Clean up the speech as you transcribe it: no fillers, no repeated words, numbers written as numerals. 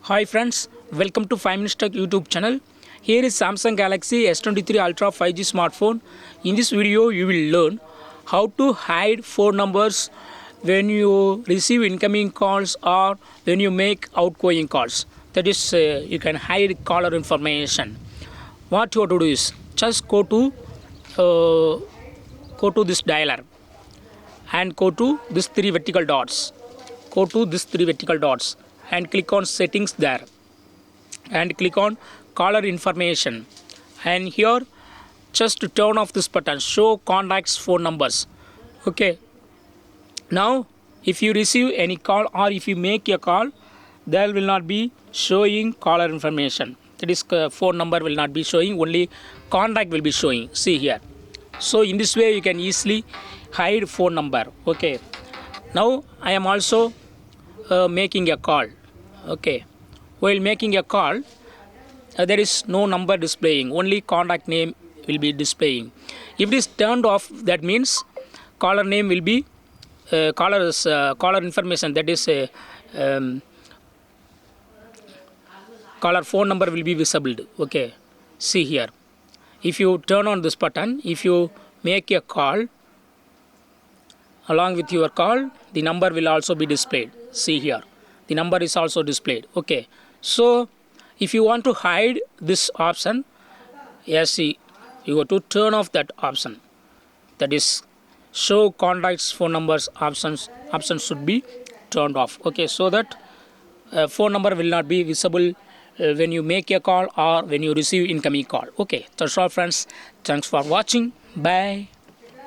Hi friends, welcome to 5 Minutes Tech YouTube channel. Here is Samsung Galaxy S23 Ultra 5G smartphone. In this video, you will learn how to hide phone numbers when you receive incoming calls or when you make outgoing calls. That is, you can hide caller information. What you have to do is just go to this dialer and go to these three vertical dots. Go to these three vertical dots and click on settings there and click on caller information, and here just to turn off this button, show contacts phone numbers. Okay, now if you receive any call or if you make a call, there will not be showing caller information. That is, phone number will not be showing, only contact will be showing. See here. So in this way you can easily hide phone number. Okay, now I am also making a call. Okay, while making a call, there is no number displaying, only contact name will be displaying. If it is turned off, that means caller name will be caller information, that is caller phone number will be visible. Okay, see here, if you turn on this button, if you make a call, along with your call the number will also be displayed. See here, the number is also displayed. Okay, so if you want to hide this option, yes, see, you go to turn off that option, that is show contacts phone numbers option should be turned off. Okay, so that phone number will not be visible when you make a call or when you receive incoming call. Okay, that's all friends, thanks for watching, bye.